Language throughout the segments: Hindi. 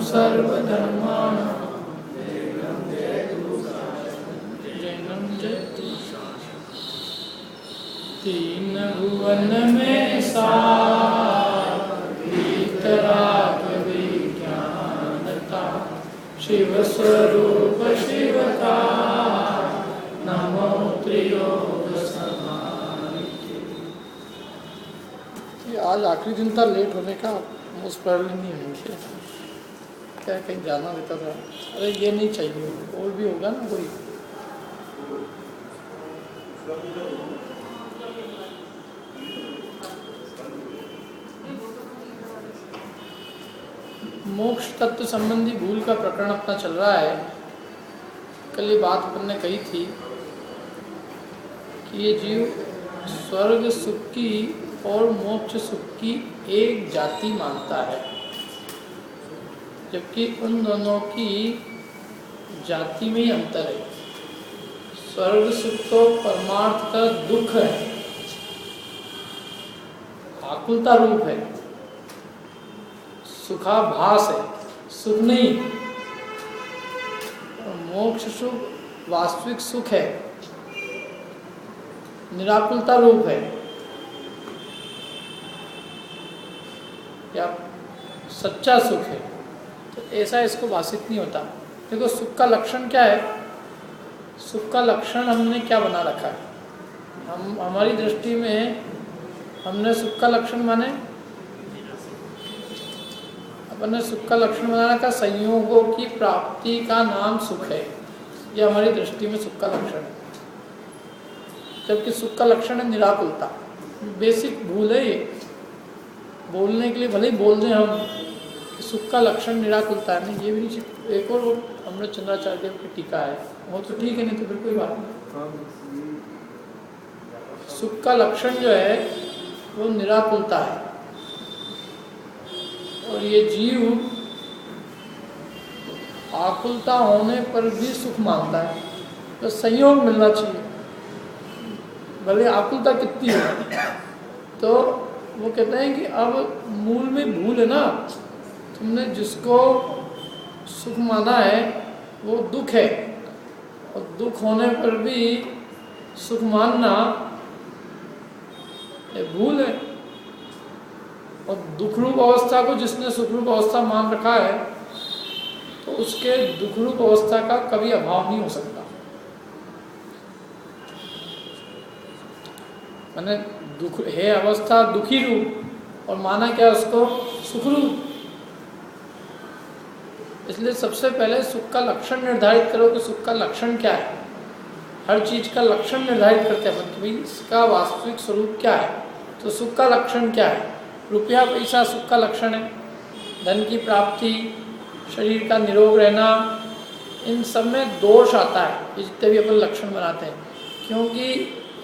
सर्वधर्माणां जैनं जयतु तीन भुवन में सार वीतराग विज्ञानता शिव स्वरूप शिवता नमो त्रियोग समाहिते। आज आखिरी दिन था, लेट होने का मोस्ट प्रॉब्लम नहीं होंगे, क्या कहीं जाना रहता था। अरे ये नहीं चाहिए, और भी होगा ना कोई। मोक्ष तत्व संबंधी भूल का प्रकरण अपना चल रहा है। कल ये बात अपन ने कही थी कि ये जीव स्वर्ग सुख की और मोक्ष सुख की एक जाति मानता है, जबकि उन दोनों की जाति में ही अंतर है। स्वर्ग सुख तो परमार्थ का दुख है, आकुलता रूप है, सुखाभास है, सुख नहीं। और मोक्ष सुख वास्तविक सुख है, निराकुलता रूप है, या सच्चा सुख है। तो ऐसा इसको भाषित नहीं होता। देखो सुख का लक्षण क्या है, सुख का लक्षण हमने क्या बना रखा है। हमारी दृष्टि में हमने सुख का लक्षण माने, अपन ने सुख का लक्षण बना रखा संयोगों की प्राप्ति का नाम सुख है। यह हमारी दृष्टि में सुख का लक्षण है, जबकि सुख का लक्षण है निराकुलता। बेसिक भूल है ये, बोलने के लिए भले ही बोल दें हम कि सुख का लक्षण निराकुलता है, नहीं ये भी नहीं। एक और वो अमृत चंद्राचार्य देव की टीका है, वो तो ठीक है, नहीं तो फिर कोई बात नहीं। सुख का लक्षण जो है वो निराकुलता है, और ये जीव आकुलता होने पर भी सुख मानता है। तो संयोग मिलना चाहिए, भले आकुलता कितनी है। तो वो कहते हैं कि अब मूल में भूल है ना, तुमने जिसको सुख माना है वो दुख है, और दुख होने पर भी सुख मानना ये भूल है। और दुख रूप अवस्था को जिसने सुख रूप अवस्था मान रखा है, तो उसके दुख रूप अवस्था का कभी अभाव नहीं हो सकता। मैंने दुख है अवस्था दुखी रूप, और माना क्या उसको सुख रूप। इसलिए सबसे पहले सुख का लक्षण निर्धारित करो कि सुख का लक्षण क्या है। हर चीज का लक्षण निर्धारित करते हैं कि भाई इसका वास्तविक स्वरूप क्या है। तो सुख का लक्षण क्या है। रुपया पैसा सुख का लक्षण है, धन की प्राप्ति, शरीर का निरोग रहना, इन सब में दोष आता है ये जितने भी अपन लक्षण बनाते हैं। क्योंकि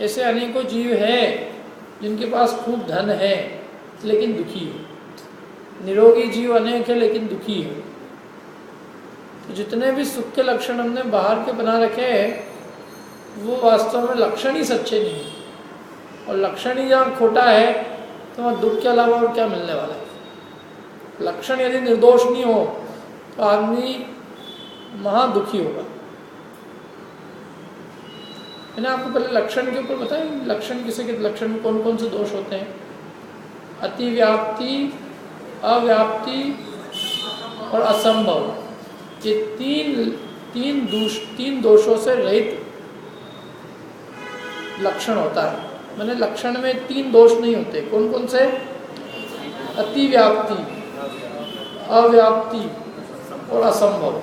ऐसे अनेकों जीव हैं जिनके पास खूब धन है लेकिन दुखी है, निरोगी जीव अनेक है लेकिन दुखी है। तो जितने भी सुख के लक्षण हमने बाहर के बना रखे हैं वो वास्तव में लक्षण ही सच्चे नहीं है। और लक्षण ही जब खोटा है तो वहाँ दुख के अलावा और क्या मिलने वाला है। लक्षण यदि निर्दोष नहीं हो तो आदमी महादुखी होगा। मैंने आपको पहले लक्षण के ऊपर बताया, लक्षण किसी के लक्षण में कौन कौन से दोष होते हैं। अतिव्याप्ति, अव्याप्ति और असंभव, ये तीन दोषों से रहित लक्षण होता है। मैंने लक्षण में 3 दोष नहीं होते। कौन कौन से? अतिव्याप्ति, अव्याप्ति और असंभव।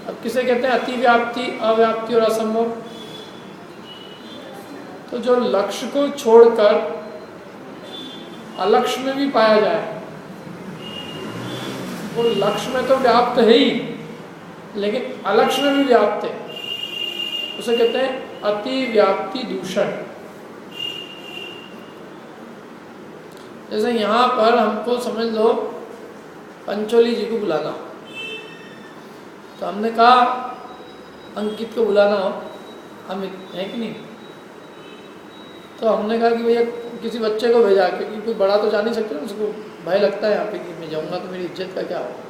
अब किसे कहते हैं अतिव्याप्ति, अव्याप्ति और असंभव? तो जो लक्ष्य को छोड़कर अलक्ष्य में भी पाया जाए, वो लक्ष्य में तो व्याप्त है ही लेकिन अलक्ष्य में भी व्याप्त है, उसे कहते हैं अतिव्याप्ति दूषण। जैसे यहाँ पर हमको समझ लो पंचोली जी को बुलाना, तो हमने कहा अंकित को बुलाना हो, अमित है कि नहीं, तो हमने कहा कि भैया किसी बच्चे को भेजा, क्योंकि कोई बड़ा तो जा नहीं सकते ना, उसको भय लगता है यहाँ पे कि मैं जाऊँगा तो मेरी इज्जत का क्या होगा।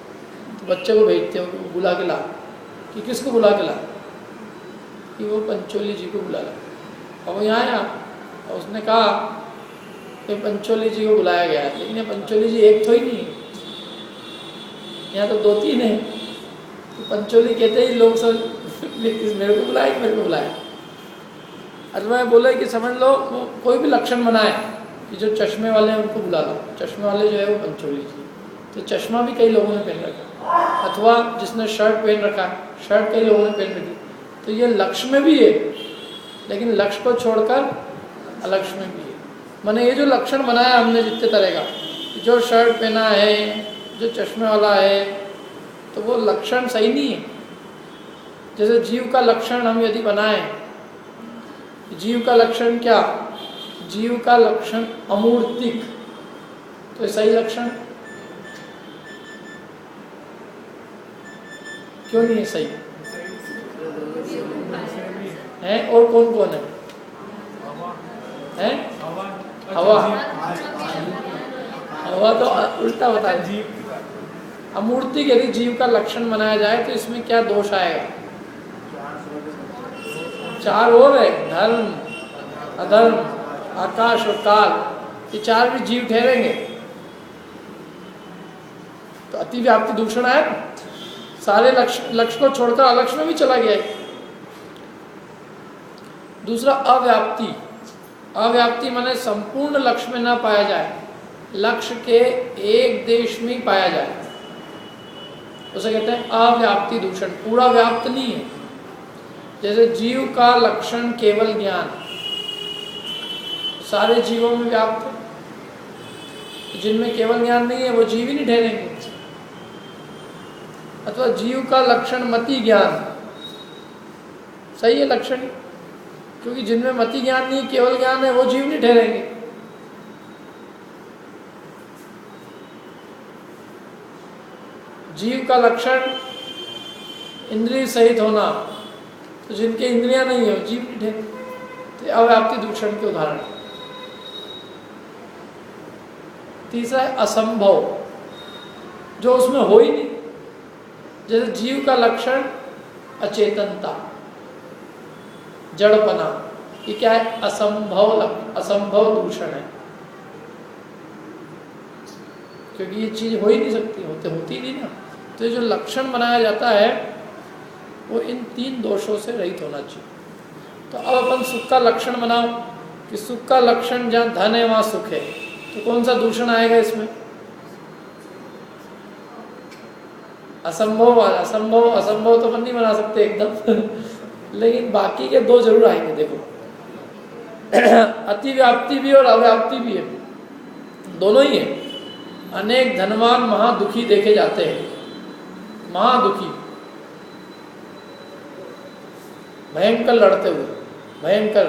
तो बच्चे को भेजते हो कि वो बुला के ला, कि किसको बुला के ला, कि वो पंचोली जी को बुला ला। और वो यहाँ आया और उसने कहा कि पंचोली जी को बुलाया गया है, लेकिन ये पंचोली जी एक तो ही नहीं है, यहाँ तो 2-3 है। तो पंचोली कहते ही लोग सब मेरे को बुलाया, मेरे को बुलाया। अथवा बोले कि समझ लो वो कोई भी लक्षण बनाए कि जो चश्मे वाले हैं उनको बुला लो, चश्मे वाले जो है वो पंचोली जी। तो चश्मा भी कई लोगों ने पहन रखा, अथवा जिसने शर्ट पहन रखा है, शर्ट कई लोगों ने पहन रखी। तो ये लक्ष्य में भी है, लेकिन लक्ष्य को छोड़कर अलक्ष्य में भी है। माने ये जो लक्षण बनाया हमने जितने तरह का, जो शर्ट पहना है, जो चश्मे वाला है, तो वो लक्षण सही नहीं है। जैसे जीव का लक्षण हम यदि बनाएं, जीव का लक्षण क्या, जीव का लक्षण अमूर्तिक, तो ये सही लक्षण क्यों नहीं है सही है? और कौन कौन है? हवा, हवा तो उल्टा बता है। अमूर्तिक यदि जीव का लक्षण बनाया जाए तो इसमें क्या दोष आएगा? 4 और है, धर्म, अधर्म, आकाश और काल, ये 4 भी जीव ठहरेंगे। तो अतिव्याप्ति दूषण है, सारे लक्ष्य को छोड़कर अलक्ष्य में भी चला गया है। दूसरा अव्याप्ति, अव्याप्ति माने संपूर्ण लक्ष्य में ना पाया जाए, लक्ष्य के एक देश में ही पाया जाए, उसे कहते हैं अव्याप्ति दूषण। पूरा व्याप्त नहीं है। जैसे जीव का लक्षण केवल ज्ञान, सारे जीवों में व्याप्त है, जिनमें केवल ज्ञान नहीं है वो जीव ही नहीं ठहरेंगे। अथवा जीव का लक्षण मति ज्ञान, सही है लक्षण, क्योंकि जिनमें मति ज्ञान नहीं केवल ज्ञान है वो जीव नहीं ठहरेंगे। जीव का लक्षण इंद्रिय सहित होना, तो जिनके इंद्रियां नहीं है जीव नहीं ठहरे। तो अव्याप्ति दूषण के उदाहरण। तीसरा है असंभव, जो उसमें हो ही नहीं। जैसे जीव का लक्षण अचेतनता, जड़पना, ये क्या है? असंभव, असंभव दूषण है, क्योंकि ये चीज हो ही नहीं सकती, होती नहीं ना। तो ये जो लक्षण बनाया जाता है वो इन 3 दोषों से रहित होना चाहिए। तो अब अपन सुख का लक्षण बनाओ कि सुख का लक्षण जहाँ धन है वहाँ सुख है, तो कौन सा दूषण आएगा इसमें? असंभव वाला। असंभव, असंभव तो अपन नहीं बना सकते एकदम लेकिन बाकी के 2 जरूर आएंगे। देखो अतिव्याप्ति भी और अव्याप्ति भी है, दोनों ही है। अनेक धनवान महादुखी देखे जाते हैं, महादुखी, भयंकर लड़ते हुए, भयंकर,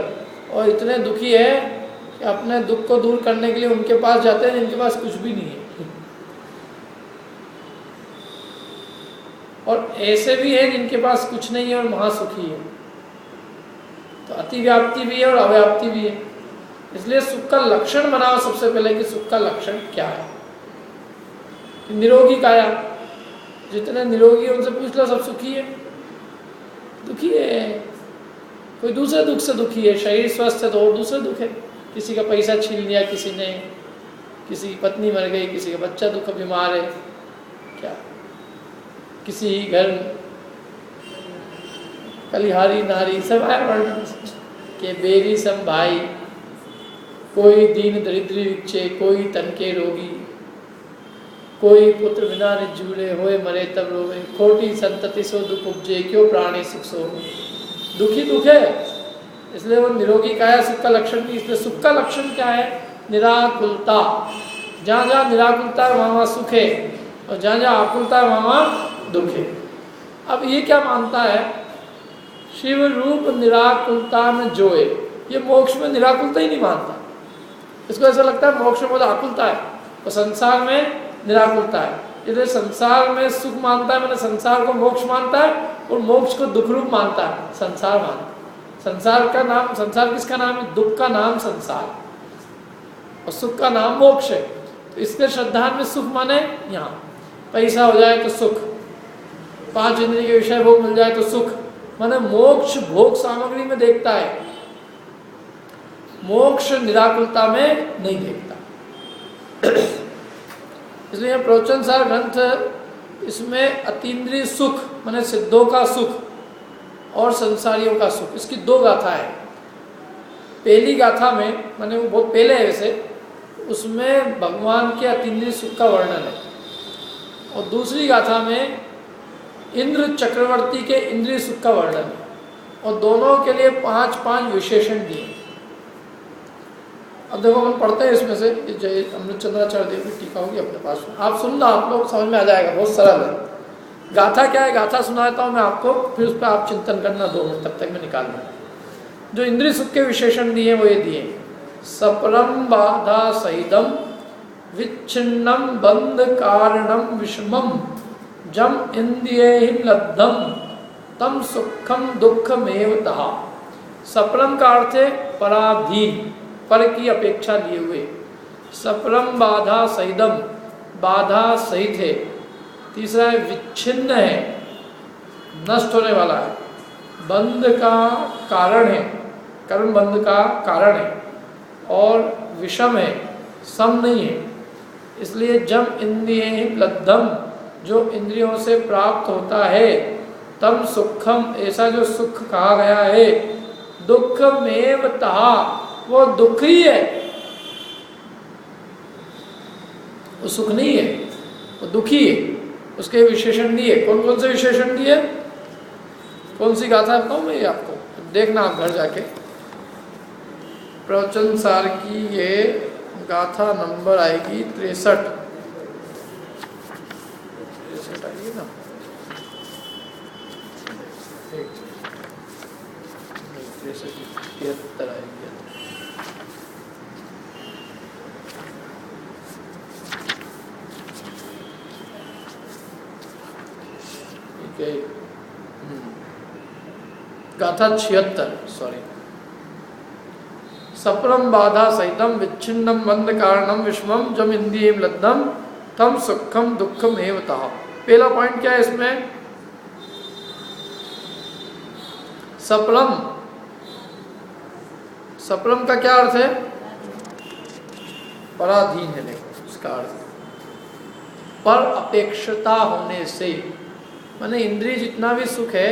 और इतने दुखी है कि अपने दुख को दूर करने के लिए उनके पास जाते हैं जिनके पास कुछ भी नहीं है। और ऐसे भी हैं जिनके पास कुछ नहीं है और महासुखी है। तो अतिव्याप्ति भी है और अव्याप्ति भी है। इसलिए सुख का लक्षण बनाओ सबसे पहले कि सुख का लक्षण क्या है। निरोगी काया, जितने निरोगी है उनसे पूछ लो सब सुखी है? दुखी है, कोई दूसरे दुख से दुखी है। शरीर स्वस्थ है तो और दूसरे दुख है, किसी का पैसा छीन लिया किसी ने, किसी की पत्नी मर गई, किसी का बच्चा दुख बीमार है, क्या किसी घर कलिहारी नारी सब आया वर्णन के बेरी सम भाई, कोई दीन दरिद्री विचे, कोई तन के रोगी, कोई पुत्र बिना निजूरे, होए मरे तब रोवे, खोटी संतति सो दुख उपजे, क्यों प्राणी सुख सो। दुखी दुख है, इसलिए वो निरोगी काया सुख का लक्षण नहीं। इसलिए सुख का लक्षण क्या है? निराकुलता। जहाँ जहाँ निराकुलता है वहाँ वहाँ सुख है, और जहाँ जहाँ आकुलता है वहाँ वहाँ दुख है। अब ये क्या मानता है? शिव रूप निराकुलता में जोए, ये मोक्ष में निराकुलता ही नहीं मानता। इसको ऐसा लगता है मोक्ष में बहुत आकुलता है और संसार में निराकुलता है। इसलिए संसार में सुख मानता है, मैंने संसार को मोक्ष मानता है, और मोक्ष को दुख रूप मानता है, संसार मानता है। संसार का नाम, संसार किसका नाम है? दुख का नाम संसार, और सुख का नाम मोक्ष है। तो इसके श्रद्धा में सुख माने यहाँ पैसा हो जाए तो सुख, 5 इंद्रिय के विषय भोग मिल जाए तो सुख, माने मोक्ष भोग सामग्री में देखता है, मोक्ष निराकुलता में नहीं देखता। इसलिए प्रवचन सार ग्रंथ इसमें अतीन्द्रिय सुख माने सिद्धों का सुख और संसारियों का सुख, इसकी 2 गाथा है। पहली गाथा में माने वो बहुत पहले है वैसे, उसमें भगवान के अतीन्द्रिय सुख का वर्णन है, और दूसरी गाथा में इंद्र चक्रवर्ती के इंद्रिय सुख का वर्णन है, और दोनों के लिए 5-5 विशेषण दिए। अब देखो हम पढ़ते हैं इसमें से, जय अमृतचंद्राचार्य देव की टीका होगी अपने पास, आप सुनना, आप लोग समझ में आ जाएगा, बहुत सरल है। गाथा क्या है, गाथा सुनाता हूँ मैं आपको, फिर उस पर आप चिंतन करना 2 मिनट, तब तक मैं निकाल लूँ। जो इंद्रिय सुख के विशेषण दिए वो ये दिए, सपरम बाधा सहितम विच्छिन्नम बंध कारणम विषमम जम इंद्रिय लब्धम तम सुखम दुखमेव तहा। सपरम का अर्थ है पराधीन, पर की अपेक्षा लिए हुए। सपरम बाधा सहितम, बाधा सहित है। तीसरा है विच्छिन्न है, नष्ट होने वाला है। बंध का कारण है, कर्म बंध का कारण है, और विषम है, सम नहीं है। इसलिए जब इंद्रिय लब्धम, जो इंद्रियों से प्राप्त होता है, तम सुखम, ऐसा जो सुख कहा गया है, दुखमेव तहा, वो दुख ही है, वो सुख नहीं है, वो दुखी है। उसके विशेषण दिए, कौन कौन से विशेषण दिए, कौन सी गाथा बताऊँ मैं ये आपको, देखना आप घर जाके। प्रवचन सार की ये गाथा नंबर आएगी 63 आएगी ना, 73 आएगी। गाथा 76, सॉरी। सपरम बाधा सहितम विच्छिन्नम बंध कारणम विषमम जम इंद्रिय लब्धम तम सुखम दुखम एव तहा। पहला पॉइंट क्या है इसमें, सपरम, सपरम का क्या अर्थ है, पराधीन है। देखो इसका अर्थ पर अपेक्षता होने से, माने इंद्रिय जितना भी सुख है,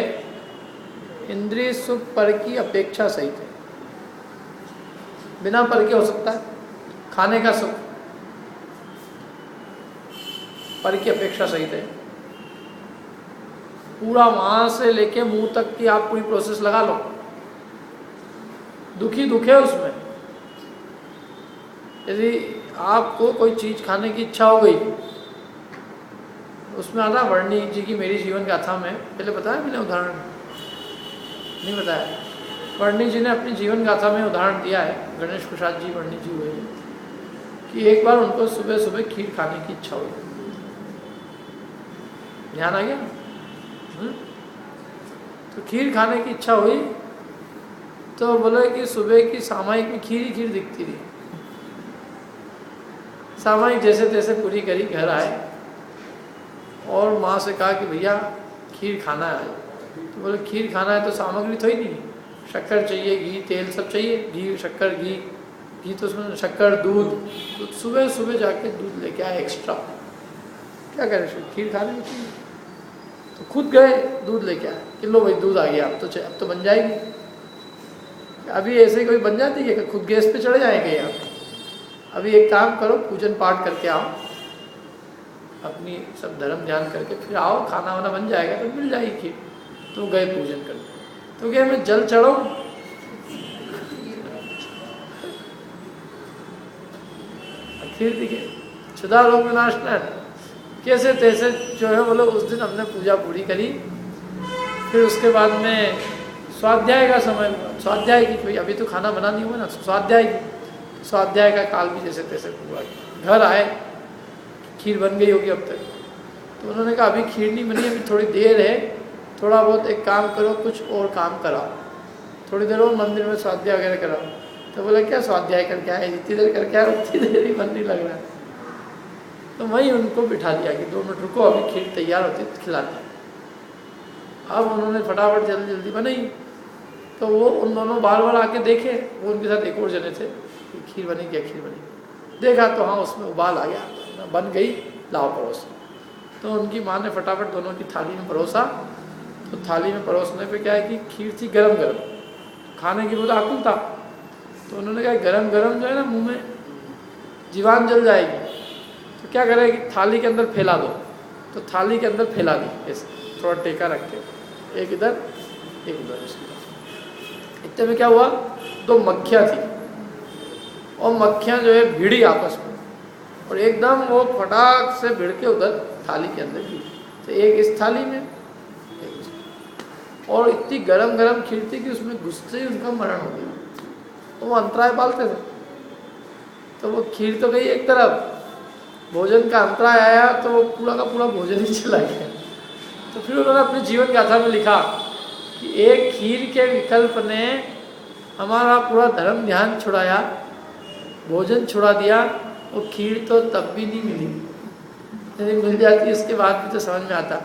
इंद्रिय सुख पर की अपेक्षा सहित है। बिना पर के हो सकता है, खाने का सुख पर की अपेक्षा सहित है। पूरा वहां से लेके मुंह तक की आप पूरी प्रोसेस लगा लो, दुखी दुख है उसमें। यदि आपको कोई चीज खाने की इच्छा हो गई, उसमें आता वर्णी जी की मेरी जीवन गाथा में, पहले बताया मैंने उदाहरण, नहीं बताया। वर्णी जी ने अपनी जीवन गाथा में उदाहरण दिया है, गणेश प्रसाद जी वर्णी जी हुए, कि एक बार उनको सुबह सुबह खीर खाने की इच्छा हुई। ध्यान आ गया? तो खीर खाने की इच्छा हुई, तो बोले कि सुबह की सामायिक में खीर ही खीर दिखती रही। सामायिक जैसे तैसे पूरी करी, घर आए और माँ से कहा कि भैया खीर खाना है। तो बोले खीर खाना है तो सामग्री तो ही नहीं, शक्कर चाहिए, घी तेल सब चाहिए, घी शक्कर घी तो उसमें शक्कर दूध, तो सुबह सुबह जाके दूध लेके आए एक्स्ट्रा। क्या करें, खीर खाने में चाहिए, तो खुद गए दूध लेके आए कि लो भाई दूध आ गया, अब तो बन जाएगी। अभी ऐसे कोई बन जाती है कि खुद गैस पे चढ़े जाएंगे आप? अभी एक काम करो, पूजन पाठ करके आओ, अपनी सब धर्म ध्यान करके फिर आओ, खाना वाना बन जाएगा तो मिल जाएगी खीर। तो गए पूजन करके, तो क्या मैं जल चढ़ो, खीर दिखे, क्षुधा रोग विनाशना, कैसे तैसे जो है बोलो। उस दिन हमने पूजा पूरी करी। फिर उसके बाद में स्वाध्याय का समय, स्वाध्याय की कोई अभी तो खाना बना नहीं हुआ ना, स्वाध्याय की, स्वाध्याय का काल भी जैसे तैसे हुआ। घर आए, खीर बन गई होगी अब तक। तो उन्होंने कहा अभी खीर नहीं बनी, अभी थोड़ी देर है, थोड़ा बहुत एक काम करो, कुछ और काम कराओ, थोड़ी देर और मंदिर में स्वाध्याय वगैरह कराओ। तो बोला क्या स्वाध्याय करके आए, जितनी देर करके आए उतनी देर ही मन नहीं लग रहा है। तो वहीं उनको बिठा दिया कि 2 मिनट रुको, अभी खीर तैयार होती है खिलाते हैं। अब उन्होंने फटाफट जल्दी जल्दी बनाई, तो वो उन दोनों बार बार आके देखे, वो उनके साथ एक और जने थे कि खीर बनी, क्या खीर बनी, देखा तो हाँ उसमें उबाल आ गया, बन गई, लाओ परोस। तो उनकी माँ ने फटाफट दोनों की थाली में परोसा। तो थाली में परोसने पे क्या है कि खीर थी गरम गरम, खाने की बहुत आकुल था। तो उन्होंने कहा गरम गरम जो है ना मुंह में जीवान जल जाएगी, तो क्या करेगी, थाली के अंदर फैला दो। तो थाली के अंदर फैला दी ऐसे, थोड़ा टेका रख के, एक इधर एक उधर। इतने में क्या हुआ, 2 मक्खियाँ थी, और मक्खियाँ जो है भिड़ी आपस में, और एकदम वो फटाक से भिड़ के उधर थाली के अंदर गिरी। तो एक इस थाली में, एक उस, और इतनी गरम गरम खीर थी कि उसमें घुसते ही उनका मरण हो गया। तो वो अंतराय पालते थे, तो वो खीर तो गई एक तरफ, भोजन का अंतराय आया तो वो पूरा का पूरा भोजन ही चला गया। तो फिर उन्होंने अपने जीवन गाथा में लिखा कि एक खीर के विकल्प ने हमारा पूरा धर्म ध्यान छुड़ाया, भोजन छुड़ा दिया, वो खीर तो तब भी नहीं मिली, यदि मिल जाती इसके बाद भी तो समझ में आता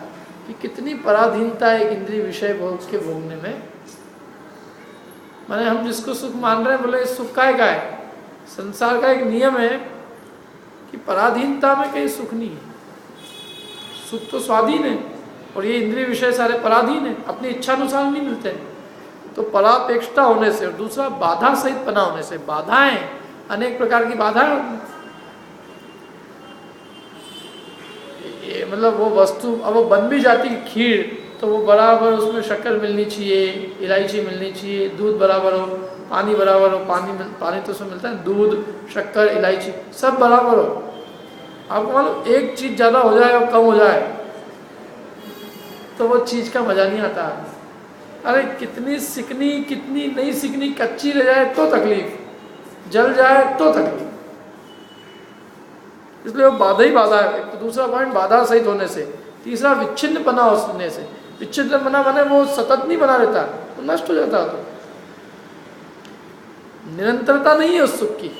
कि कितनी पराधीनता है एक इंद्रिय विषय भोग के भोगने में। माने हम जिसको सुख मान रहे हैं, बोले सुख का है, संसार का एक नियम है कि पराधीनता में कहीं सुख नहीं है। सुख तो स्वाधीन है, और ये इंद्रिय विषय सारे पराधीन है, अपनी इच्छा अनुसार नहीं मिलते हैं। तो परापेक्षता होने से, और दूसरा बाधा सहित पना होने से, बाधाएं अनेक प्रकार की बाधाएं, ये मतलब वो वस्तु अब वो बन भी जाती खीर, तो वो बराबर उसमें शक्कर मिलनी चाहिए, इलायची मिलनी चाहिए, दूध बराबर हो, पानी बराबर हो, पानी तो उसमें मिलता है, दूध, शक्कर, इलायची सब बराबर हो। आपको मालूम एक चीज़ ज़्यादा हो जाए और कम हो जाए तो वो चीज़ का मज़ा नहीं आता। अरे कितनी सिकनी कितनी नहीं सिकनी, कच्ची रह जाए तो तकलीफ, जल जाए तो तकलीफ। इसलिए वो बाधा ही बाधा है। तो दूसरा पॉइंट बाधा सहित होने से, तीसरा विच्छिन्न पना होने से। विच्छिन्न पना माने वो सतत नहीं बना रहता, तो नष्ट हो जाता। तो निरंतरता नहीं है उस सुख की,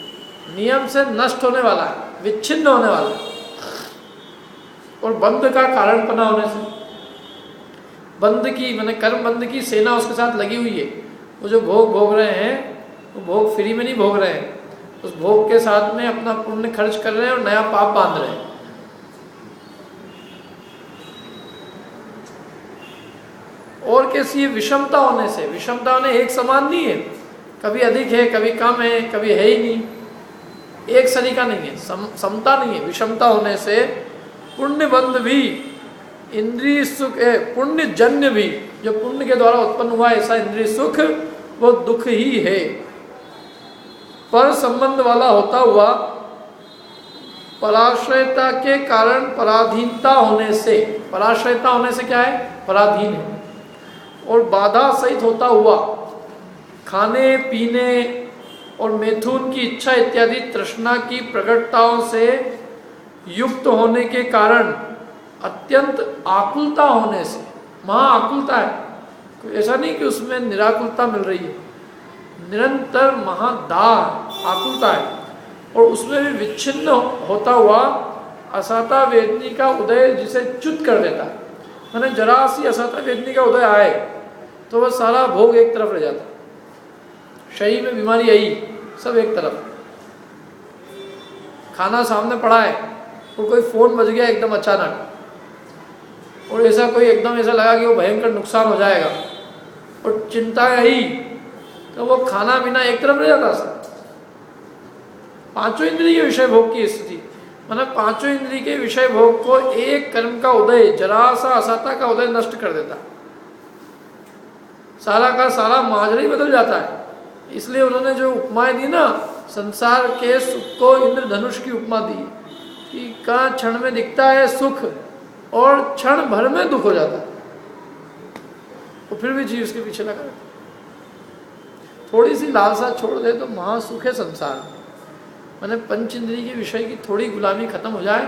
नियम से नष्ट होने वाला है, विच्छिन्न होने वाला है। और बंध का कारण पना होने से, बंध की माने कर्म बंध की सेना उसके साथ लगी हुई है। वो जो भोग भोग रहे हैं वो भोग फ्री में नहीं भोग रहे हैं, उस भोग के साथ में अपना पुण्य खर्च कर रहे हैं और नया पाप बांध रहे हैं। और कैसी विषमता होने से, विषमता होने एक समान नहीं है, कभी अधिक है कभी कम है, कभी है ही नहीं, एक सरीका नहीं है, समता नहीं है। विषमता होने से पुण्य बंध भी, इंद्रिय सुख है, पुण्य जन्य भी, जो पुण्य के द्वारा उत्पन्न हुआ ऐसा इंद्रिय सुख वो दुख ही है। पर संबंध वाला होता हुआ पराश्रयता के कारण पराधीनता होने से, पराश्रयता होने से क्या है, पराधीन है। और बाधा सहित होता हुआ खाने पीने और मैथुन की इच्छा इत्यादि तृष्णा की प्रकटताओं से युक्त होने के कारण अत्यंत आकुलता होने से, महा आकुलता है, ऐसा नहीं कि उसमें निराकुलता मिल रही है, निरंतर महादाह आकुलता है। और उसमें भी विच्छिन्न होता हुआ असाता वेदनी का उदय जिसे च्युत कर देता है। मैंने जरा सी असाता वेदनी का उदय आए तो वह सारा भोग एक तरफ रह जाता, शरीर में बीमारी आई सब एक तरफ, खाना सामने पड़ा है और कोई फ़ोन बज गया एकदम अचानक, और ऐसा कोई एकदम ऐसा लगा कि वो भयंकर नुकसान हो जाएगा और चिंता आई, तो वो खाना पीना एक तरफ रह जाता सर। पांचों इंद्रिय के विषय भोग की स्थिति, मतलब पांचों इंद्रिय के विषय भोग को एक कर्म का उदय, जरा सा असाता का उदय नष्ट कर देता, सारा का सारा माजरा ही बदल जाता है। इसलिए उन्होंने जो उपमाएं दी ना, संसार के सुख को इंद्रधनुष की उपमा दी कि कहाँ क्षण में दिखता है सुख और क्षण भर में दुख हो जाता है, तो फिर भी जीव उसके पीछे लगा रहता। थोड़ी सी लालसा छोड़ दे तो महासुख है संसार। मैंने पंच इंद्रिय के विषय की थोड़ी गुलामी खत्म हो जाए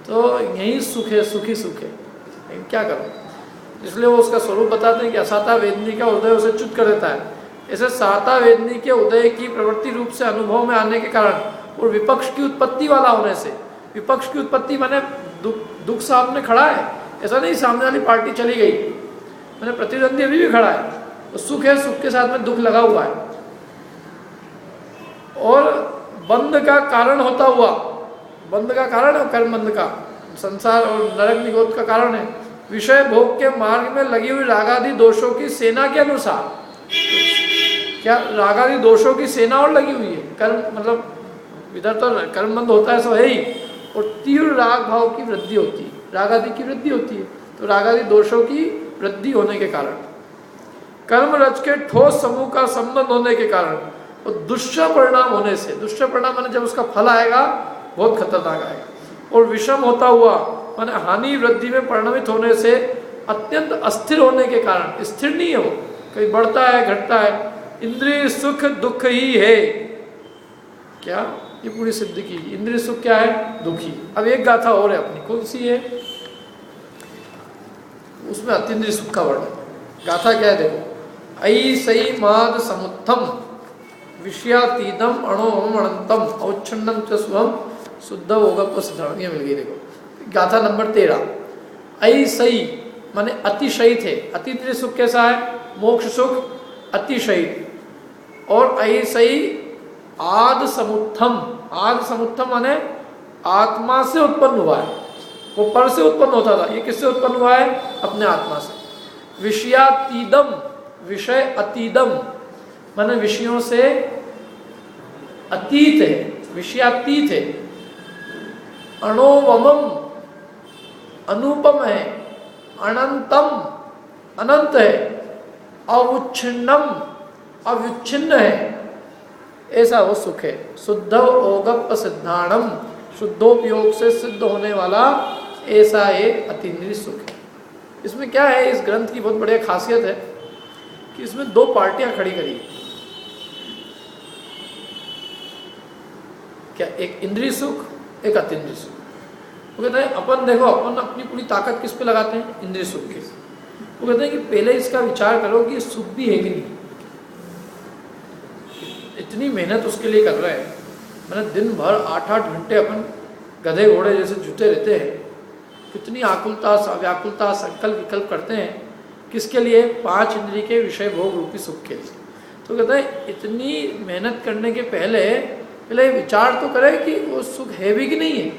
तो यही सुख है, सुखी सुख है। लेकिन क्या करो, इसलिए वो उसका स्वरूप बताते हैं कि असाता वेदनी का उदय उसे च्युत कर देता है। ऐसे साता वेदनी के उदय की प्रवृत्ति रूप से अनुभव में आने के कारण और विपक्ष की उत्पत्ति वाला होने से, विपक्ष की उत्पत्ति माने दुख सामने खड़ा है, ऐसा नहीं सामने वाली पार्टी चली गई, मैंने प्रतिद्वंदी अभी भी खड़ा है, तो सुख है, सुख के साथ में दुख लगा हुआ है। और बंध का कारण होता हुआ, बंध का कारण है कर्म बंध का, संसार और नरक निगोद का कारण है, विषय भोग के मार्ग में लगी हुई रागादि दोषों की सेना के अनुसार। क्या रागादि दोषों की सेना और लगी हुई है, कर्म मतलब इधर तो कर्म बंध होता है सो है ही, और तीव्र राग भाव की वृद्धि होती है, रागादि की वृद्धि होती है, तो रागादि दोषों की वृद्धि होने के कारण, कर्म रच के ठोस समूह का संबंध होने के कारण, और दुष्ट परिणाम होने से, दुष्ट परिणाम माने जब उसका फल आएगा बहुत खतरनाक आएगा, और विषम होता हुआ माने हानि वृद्धि में परिणमित होने से अत्यंत अस्थिर होने के कारण, स्थिर नहीं है वो, कहीं बढ़ता है घटता है, इंद्रिय सुख दुख ही है। क्या ये पूरी सिद्धि की, इंद्रिय सुख क्या है, दुखी। अब एक गाथा और है अपनी, कौन सी है, उसमें अतीन्द्रिय सुख का वर्णन। गाथा क्या है देखो, ऐसई माद समुत्थम विषयातीदम अणोम अनंतम औच्छिन्नम च स्वम शुद्ध होगा सिद्धांत, ये मिल गई देखो। गाथा नंबर 13, ऐसई माने अतिशयी थे, अतीन्द्रिय सुख कैसा है, मोक्ष सुख अतिशयी, और ऐसई आद समुत्थम, आद समुत्थम माने आत्मा से उत्पन्न हुआ है, वो पर से उत्पन्न होता था, ये किससे उत्पन्न हुआ है, अपने आत्मा से। विषयातीदम, विषय अतीदम माने विषयों से अतीत है, विषयातीत है। अणोवमम अनुपम है, अनंतम अनंत है, अवच्छिन्नम अविच्छिन्न है, ऐसा वो सुख है। शुद्ध ओगप सिद्धाणम, शुद्धोपयोग से सिद्ध होने वाला ऐसा ये अतीन्द्रिय सुख है। इसमें क्या है, इस ग्रंथ की बहुत बढ़िया खासियत है कि इसमें दो पार्टियां खड़ी करी है। क्या, एक इंद्रिय सुख, एक अतीन्द्रिय सुख। वो कहते हैं अपन देखो, अपन अपनी पूरी ताकत किस पे लगाते हैं, इंद्रिय सुख के। वो कहते हैं कि पहले इसका विचार करो कि सुख भी है कि नहीं, इतनी मेहनत उसके लिए कर रहे हैं, मैंने दिन भर 8-8 घंटे अपन गधे घोड़े जैसे जुटे रहते हैं, कितनी आकुलता व्याकुलता संकल्प विकल्प करते हैं, किसके लिए, 5 इंद्रिय के विषय भोग रूपी सुख के लिए। तो कहते हैं इतनी मेहनत करने के पहले विचार तो करें कि वो सुख है भी कि नहीं है।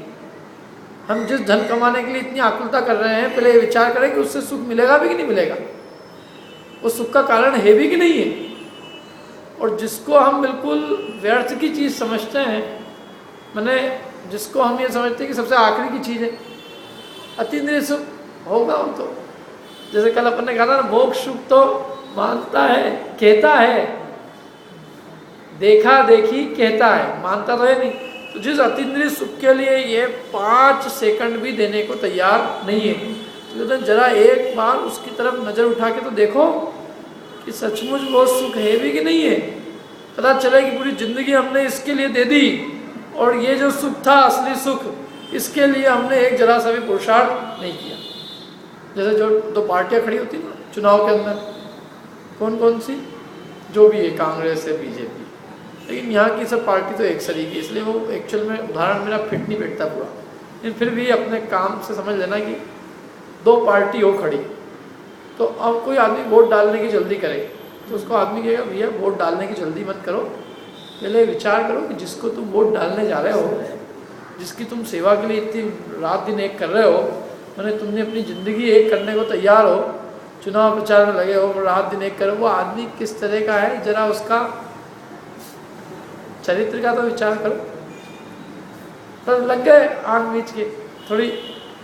हम जिस धन कमाने के लिए इतनी आकुलता कर रहे हैं, पहले ये विचार करें कि उससे सुख मिलेगा भी कि नहीं मिलेगा, वो सुख का कारण है भी कि नहीं है। और जिसको हम बिल्कुल व्यर्थ की चीज़ समझते हैं, मैंने जिसको हम ये समझते हैं कि सबसे आखिरी की चीज़ है, अतीन्द्रिय सुख होगा वो तो, जैसे कल अपन ने कहा था ना, मोक्ष सुख तो मानता है, कहता है, देखा देखी कहता है, मानता तो है नहीं। तो जिस अतीन्द्रिय सुख के लिए ये 5 सेकंड भी देने को तैयार नहीं है, तो जरा एक बार उसकी तरफ नज़र उठा के तो देखो कि सचमुच वो सुख है भी कि नहीं है। पता चले कि पूरी ज़िंदगी हमने इसके लिए दे दी, और ये जो सुख था असली सुख, इसके लिए हमने एक जरा सा भी पुरुषार्थ नहीं किया। जैसे जो 2 पार्टियां खड़ी होती ना चुनाव के अंदर, कौन कौन सी, जो भी है, कांग्रेस है, बीजेपी, लेकिन यहाँ की सब पार्टी तो एक सरी की, इसलिए वो एक्चुअल में उदाहरण मेरा फिट नहीं बैठता पूरा, लेकिन फिर भी अपने काम से समझ लेना कि 2 पार्टी हो खड़ी। तो अब कोई आदमी वोट डालने की जल्दी करे, तो उसको आदमी कहेगा भैया वोट डालने की जल्दी मत करो, पहले विचार करो कि जिसको तुम वोट डालने जा रहे हो, जिसकी तुम सेवा के लिए इतनी रात दिन एक कर रहे हो, मैंने तुमने अपनी ज़िंदगी एक करने को तैयार हो, चुनाव प्रचार में लगे हो, रात दिन एक करो, वो आदमी किस तरह का है, जरा उसका चरित्र का तो विचार करो। तो लग गए आग बीच के, थोड़ी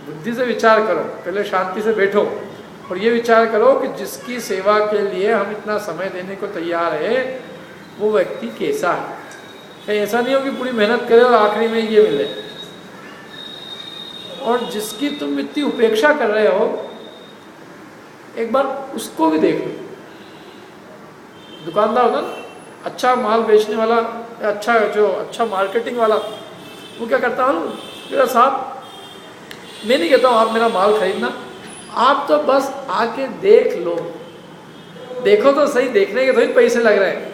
बुद्धि से विचार करो, पहले शांति से बैठो और ये विचार करो कि जिसकी सेवा के लिए हम इतना समय देने को तैयार है, वो व्यक्ति कैसा है। कहीं ऐसा नहीं हो कि पूरी मेहनत करे और आखिरी में ये मिले। और जिसकी तुम इतनी उपेक्षा कर रहे हो, एक बार उसको भी देख लो। दुकानदार होता ना, अच्छा माल बेचने वाला, अच्छा मार्केटिंग वाला, वो क्या करता है, मेरा साहब मैं नहीं कहता हूँ आप मेरा माल खरीदना, आप तो बस आके देख लो, देखो तो सही, देखने के थोड़ी पैसे लग रहे हैं,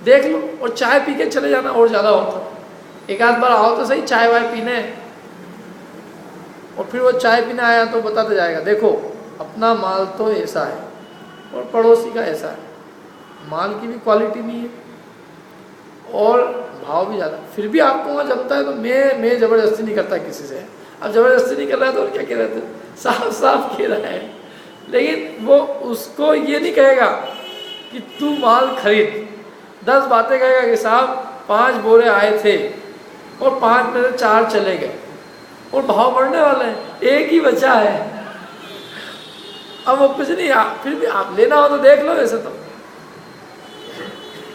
देख लो और चाय पी के चले जाना और ज़्यादा होता। एक आध बार आओ तो सही चाय वाय पीने, और फिर वो चाय पीने आया तो बताते जाएगा देखो अपना माल तो ऐसा है और पड़ोसी का ऐसा है, माल की भी क्वालिटी नहीं है और भाव भी ज़्यादा, फिर भी आपको वहाँ जमता है। तो मैं ज़बरदस्ती नहीं करता किसी से। अब ज़बरदस्ती नहीं कर रहा है तो और क्या कह रहे थे, साफ साफ कह रहा है। लेकिन वो उसको ये नहीं कहेगा कि तू माल खरीद, 10 बातें कहेगा कि साहब 5 बोरे आए थे और 5 में से 4 चले गए और भाव बढ़ने वाले हैं, एक ही बचा है। अब वो कुछ नहीं, फिर भी आप लेना हो तो देख लो। वैसे तो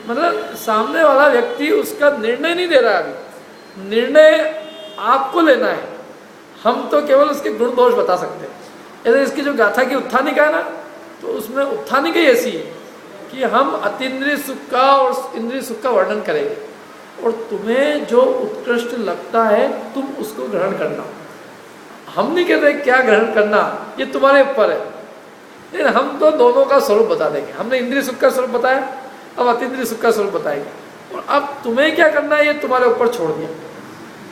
मतलब सामने वाला व्यक्ति उसका निर्णय नहीं दे रहा है, अभी निर्णय आपको लेना है। हम तो केवल उसके गुण दोष बता सकते हैं। ऐसे इसकी जो गाथा की उत्थानिका है ना, तो उसमें उत्थानिका ही ऐसी है कि हम अतीन्द्रिय सुख का और इंद्रिय सुख का वर्णन करेंगे और तुम्हें जो उत्कृष्ट लगता है तुम उसको ग्रहण करना। हम नहीं कहते क्या ग्रहण करना, ये तुम्हारे ऊपर है। लेकिन हम तो दोनों का स्वरूप बता देंगे। हमने इंद्रिय सुख का स्वरूप बताया, अब अतीन्द्रिय सुख का स्वरूप बताएंगे और अब तुम्हें क्या करना है ये तुम्हारे ऊपर छोड़ दिया।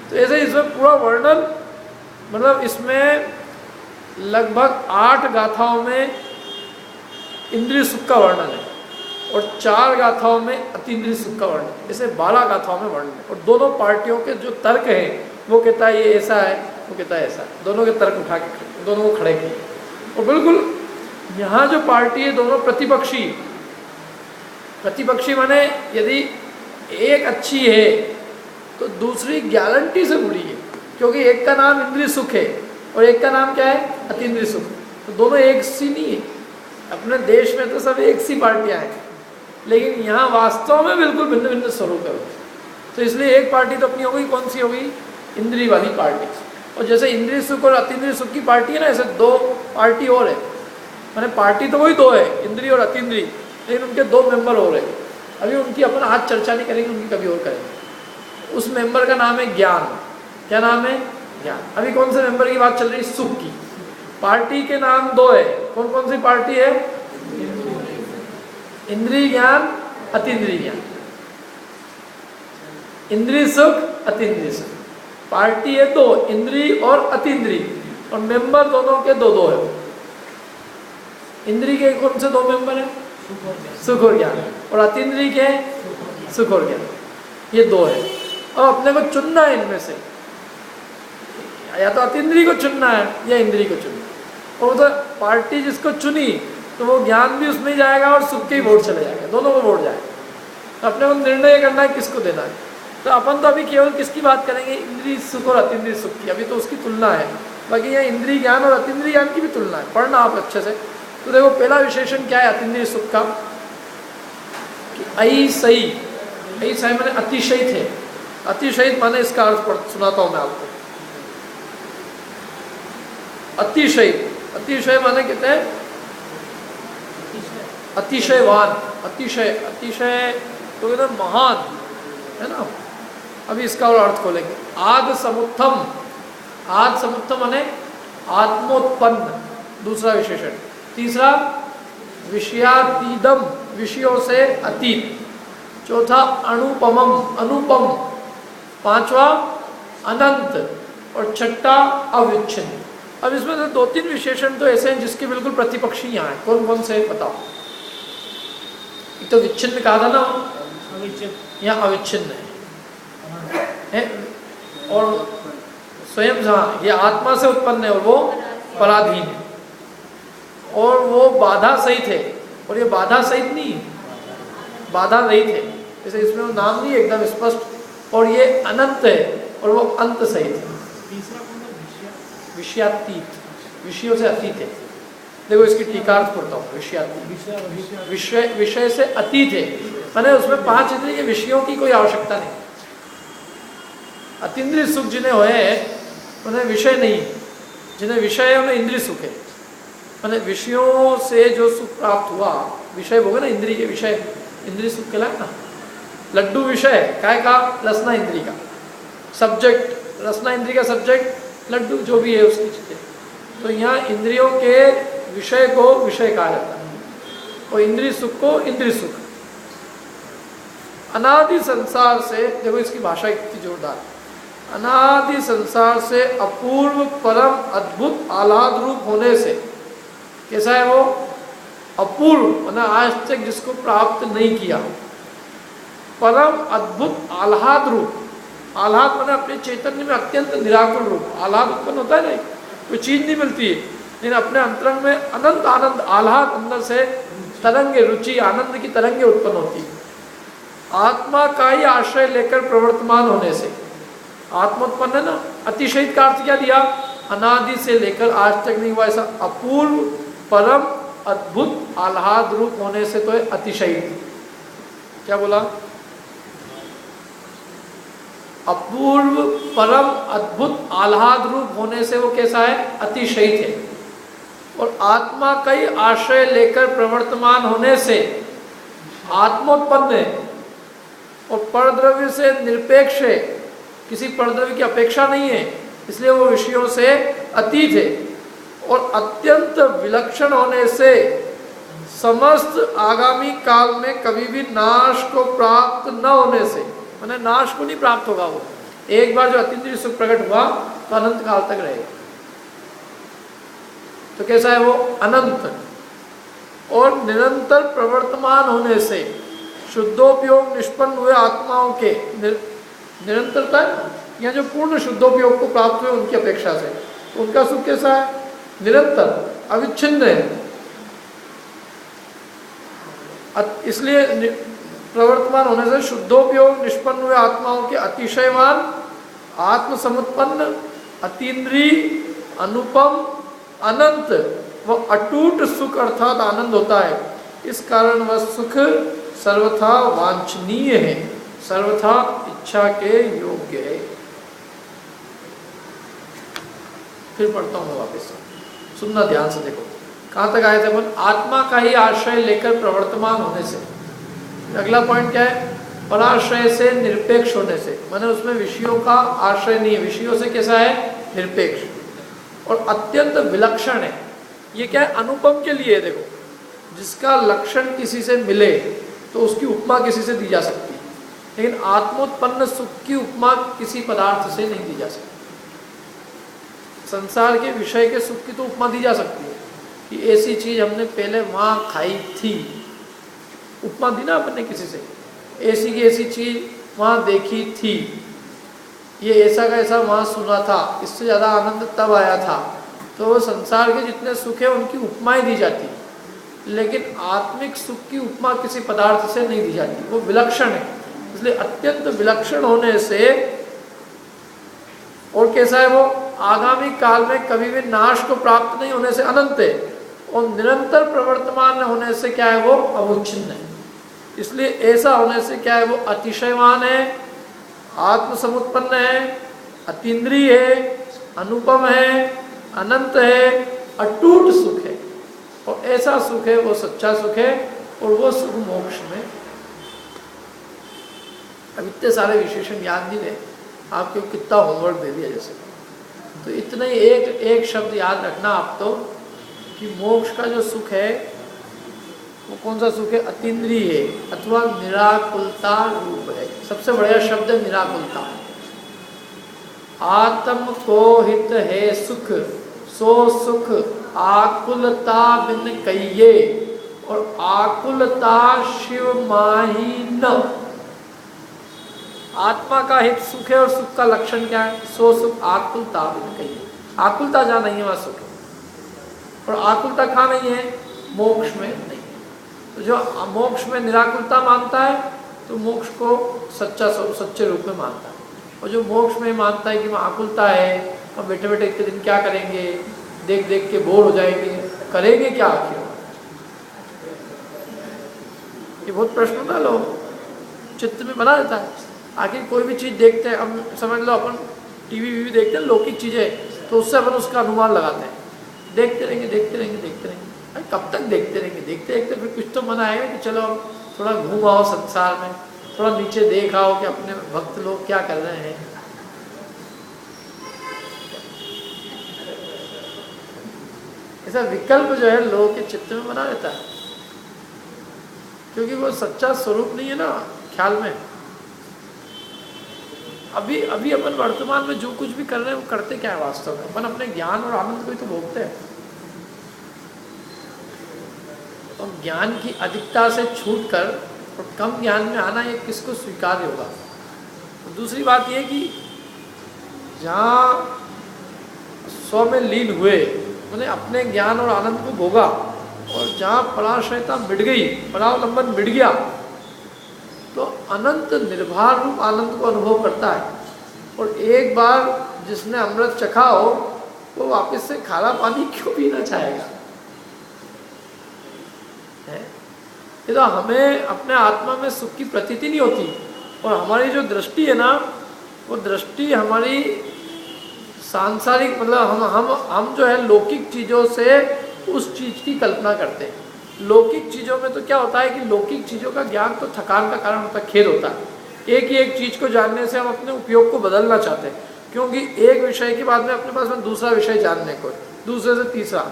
तो ऐसे इसमें पूरा वर्णन, मतलब इसमें लगभग 8 गाथाओं में इंद्रिय सुख का वर्णन है और 4 गाथाओं में अतीन्द्रिय सुख का वर्णन है। ऐसे 12 गाथाओं में वर्णन है और दोनों पार्टियों के जो तर्क हैं वो कहता है ये ऐसा है, वो कहता है ऐसा है। दोनों के तर्क उठा के दोनों को खड़े किए और बिल्कुल यहाँ जो पार्टी है दोनों प्रतिपक्षी, प्रतिपक्षी माने यदि एक अच्छी है तो दूसरी गारंटी से बुरी है, क्योंकि एक का नाम इंद्रिय सुख है और एक का नाम क्या है अतीन्द्रिय सुख। तो दोनों एक सी नहीं है। अपने देश में तो सब एक सी पार्टियां हैं, लेकिन यहाँ वास्तव में बिल्कुल भिन्न भिन्न स्वरूप है। तो इसलिए एक पार्टी तो अपनी हो गई, कौन सी हो गई, इंद्रिय वाली पार्टी। और जैसे इंद्रिय सुख और अतीन्द्रिय सुख की पार्टी है ना, ऐसे 2 पार्टी और है। मैंने पार्टी तो वही 2 है, इंद्रिय और अतीन्द्रिय, लेकिन उनके 2 मेंबर और है। अभी उनकी अपन आज चर्चा नहीं करेंगे, उनकी कभी और करेंगे। उस मेंबर का नाम है ज्ञान। क्या नाम है, ज्ञान। अभी कौन से मेंबर की बात चल रही है, सुख की। पार्टी के नाम 2 है, कौन कौन सी पार्टी है, इंद्रिय ज्ञान अतीन्द्रिय ज्ञान, इंद्रिय सुख अतीन्द्रिय सुख। पार्टी है 2, इंद्रिय और अतीन्द्रिय, और मेंबर दोनों के 2 है। इंद्रिय के कौन से 2 मेंबर है, सुख और ज्ञान, और अतीन्द्रिय के सुख और ज्ञान, ये 2 है। अब अपने को चुनना है इनमें से, या तो अतीन्द्रिय को चुनना है या इंद्रिय को चुनना है। और तो पार्टी जिसको चुनी तो वो ज्ञान भी उसमें जाएगा और सुख के ही वोट चले जाएगा, दोनों को वोट जाएगा। तो अपने को निर्णय करना है किसको देना है। तो अपन तो अभी केवल किसकी बात करेंगे, इंद्रिय सुख और अतीन्द्रिय सुख की। अभी तो उसकी तुलना है, बाकी यहाँ इंद्रिय ज्ञान और अतीन्द्रिय ज्ञान की भी तुलना है। पढ़ना आप अच्छे से। तो देखो पहला विशेषण क्या है अतीन्द्रिय सुख का, अतिशयी। अतिशयी माने अतिशयित है। अतिशयित माने इसका अर्थ सुनाता हूँ मैं आपको। अतिशयित, अतिशय माने कहते हैं अतिशयवान, अतिशय, अतिशय तो कहते हैं महान, है ना। अभी इसका और अर्थ खोलेंगे। आद समुत्थम, आद समुत्थम माने आत्मोत्पन्न, दूसरा विशेषण। तीसरा विषयातीदम, विषयों से अतीत। चौथा अनुपमम, अनुपम। पांचवा अनंत, और छठा अविच्छिन्न। अब इसमें से 2-3 विशेषण तो ऐसे हैं जिसके बिल्कुल प्रतिपक्षी यहाँ हैं। कौन कौन से बताओ। एक तो विच्छिन्न कहा था ना, यहाँ अविच्छिन्न है, और स्वयं जहाँ ये आत्मा से उत्पन्न है और वो पराधीन है, और वो बाधा सहित है, और ये बाधा सहित नहीं, बाधा रहित है। जैसे इसमें वो नाम नहीं एकदम स्पष्ट, और ये अनंत है और वो अंत सहित है। विषयातीत, विषयों से अतीत है। देखो इसकी टीकार्थ पढ़ता हूँ। विषयातीत, विषय, विषय से अतीत है, माने उसमें 5 इंद्रिय के विषयों की कोई आवश्यकता नहीं। अतीन्द्रिय सुख जिन्हें हुए उन्हें विषय नहीं, जिन्हें विषय है उन्हें इंद्रिय सुख है। माने विषयों से जो सुख प्राप्त हुआ, विषय होगा ना इंद्रिय के विषय, इंद्रिय सुख कहलाए ना। लड्डू विषय काय का, रसना इंद्रिय का। सब्जेक्ट, रसना इंद्रिय का सब्जेक्ट, लड्डू जो भी है उसकी चीज़ें। तो यहाँ इंद्रियों के विषय को विषय कहा जाता है और इंद्रिय सुख को इंद्रिय सुख। अनादि संसार से, देखो इसकी भाषा कितनी जोरदार है। अनादि संसार से अपूर्व परम अद्भुत आह्लाद रूप होने से, कैसा है वो? अपूर्व माना आज तक जिसको प्राप्त नहीं किया, परम अद्भुत आह्लाद रूप। आह्लाद माना अपने चैतन्य में अत्यंत निराकुल रूप। आह्लाद उत्पन्न होता है नहीं, कोई चीज नहीं मिलती है, लेकिन अपने अंतरंग में अनंत आनंद आह्लाद अंदर से तरंगे, रुचि आनंद की तरंगे उत्पन्न होती है। आत्मा का ही आश्रय लेकर प्रवर्तमान होने से, आत्मोत्पन्न है ना, अतिशयित का अर्थ क्या दिया? अनादि से लेकर आज तक नहीं हुआ ऐसा अपूर्व परम अद्भुत आह्लाद रूप होने से तो है अतिशयित। क्या बोला? अपूर्व परम अद्भुत आह्लाद रूप होने से वो कैसा है? अतिशयित है। और आत्मा का ही आश्रय लेकर प्रवर्तमान होने से आत्मोत्पन्न है और परद्रव्य से निरपेक्ष है, किसी परद्रव्य की अपेक्षा नहीं है, इसलिए वो विषयों से अतीत है। और अत्यंत विलक्षण होने से समस्त आगामी काल में कभी भी नाश को प्राप्त न होने से, माने नाश को नहीं प्राप्त होगा वो। एक बार जो अतीन्द्रिय सुख प्रकट हुआ तो अनंत काल तक रहेगा। तो कैसा है वो? अनंत। और निरंतर प्रवर्तमान होने से शुद्धोपयोग निष्पन्न हुए आत्माओं के निरंतरता, या जो पूर्ण शुद्धोपयोग को प्राप्त हुए उनकी अपेक्षा से, तो उनका सुख कैसा है? निरंतर, अविच्छिन्न है। इसलिए प्रवर्तमान होने से शुद्धोपयोग निष्पन्न हुए आत्माओं के अतिशयवान, आत्मसमुत्पन्न, अतीन्द्रिय, अनुपम, अनंत व अटूट सुख अर्थात आनंद होता है। इस कारण वह सुख सर्वथा वांछनीय है, सर्वथा इच्छा के योग्य है। फिर पढ़ता हूँ वापस, सुनना ध्यान से, देखो कहाँ तक आए थे अपन? आत्मा का ही आश्रय लेकर प्रवर्तमान होने से। अगला पॉइंट क्या है? पराश्रय से निरपेक्ष होने से, माने उसमें विषयों का आश्रय नहीं है, विषयों से कैसा है? निरपेक्ष। और अत्यंत विलक्षण है। ये क्या है? अनुपम के लिए। देखो, जिसका लक्षण किसी से मिले तो उसकी उपमा किसी से दी जा सकती है, लेकिन आत्मोत्पन्न सुख की उपमा किसी पदार्थ से नहीं दी जा सकती। संसार के विषय के सुख की तो उपमा दी जा सकती है कि ऐसी चीज हमने पहले वहाँ खाई थी, उपमा दी ना अपने किसी से, ऐसी की ऐसी चीज वहाँ देखी थी, ये ऐसा का ऐसा वहाँ सुना था, इससे ज़्यादा आनंद तब आया था। तो संसार के जितने सुख है उनकी उपमाएं दी जाती है, लेकिन आत्मिक सुख की उपमा किसी पदार्थ से नहीं दी जाती, वो विलक्षण है। इसलिए अत्यंत विलक्षण होने से, और कैसा है वो? आगामी काल में कभी भी नाश को प्राप्त नहीं होने से अनंत है, और निरंतर प्रवर्तमान होने से क्या है वो? अवच्छिन्न है। इसलिए ऐसा होने से क्या है वो? अतिशयवान है, आत्मसमुत्पन्न है, अतीन्द्रिय है, अनुपम है, अनंत है, अटूट सुख है। और ऐसा सुख है वो सच्चा सुख है, और वो सुख मोक्ष में। अब इतने सारे विशेषण याद नहीं रहे आपको, कितना होमवर्क दे दिया जैसे। तो इतने एक शब्द याद रखना आप तो, कि मोक्ष का जो सुख है वो कौन सा सुख है? अतीन्द्रिय है अथवा निराकुलता रूप है। सबसे बढ़िया शब्द है निराकुलता। आत्म को हित है सुख, सो सुख आकुलता बिन कहिए, और आकुलता शिव माही न। आत्मा का हित सुख है, और सुख का लक्षण क्या है? सो सुख आकुलता बिन कहिए। आकुलता जहाँ नहीं है वहाँ सुख है, और आकुलता कहाँ नहीं है? मोक्ष में नहीं। तो जो मोक्ष में निराकुलता मानता है तो मोक्ष को सच्चे रूप में मानता है, और जो मोक्ष में मानता है कि वहाँ आकुलता है, हम बैठे बैठे इतने दिन क्या करेंगे, देख देख के बोर हो जाएंगे, करेंगे क्या आखिर? ये बहुत प्रश्न ना लोग चित्त में बना रहता है। आखिर कोई भी चीज़ देखते हैं, हम समझ लो अपन टीवी वीवी देखते हैं लौकिक चीज़ें, तो उससे अपन उसका अनुमान लगाते हैं, देखते रहेंगे देखते रहेंगे देखते रहेंगे। अरे कब तक देखते रहेंगे? देखते देखते फिर कुछ तो मन आएगा कि चलो थोड़ा घूम आओ संसार में, थोड़ा नीचे देख आओ कि अपने भक्त लोग क्या कर रहे हैं। ऐसा विकल्प जो है लोगों के चित्त में बना रहता है, क्योंकि वो सच्चा स्वरूप नहीं है ना ख्याल में। अभी अभी अपन वर्तमान में जो कुछ भी कर रहे हैं वो करते क्या है वास्तव में? अपन अपने ज्ञान और आनंद को ही तो भोगते हैं। और ज्ञान की अधिकता से छूटकर और कम ज्ञान में आना ये किसको स्वीकार्य होगा? तो दूसरी बात ये कि जहाँ स्व में लीन हुए, मैंने अपने ज्ञान और आनंद को भोगा, और जहाँ पराश्रयता मिट गई, परावलंबन मिट गया, तो अनंत निर्भर रूप आनंद को अनुभव करता है। और एक बार जिसने अमृत चखा हो वो वापस से खारा पानी क्यों पीना चाहेगा? ये तो हमें अपने आत्मा में सुख की प्रतीति नहीं होती, और हमारी जो दृष्टि है ना, वो दृष्टि हमारी सांसारिक, मतलब हम जो है लौकिक चीज़ों से उस चीज़ की कल्पना करते हैं। लौकिक चीज़ों में तो क्या होता है कि लौकिक चीज़ों का ज्ञान तो थकान का कारण होता है, खेद होता है। एक ही एक चीज़ को जानने से हम अपने उपयोग को बदलना चाहते हैं, क्योंकि एक विषय के बाद में अपने पास में दूसरा विषय जानने को, दूसरे से तीसरा,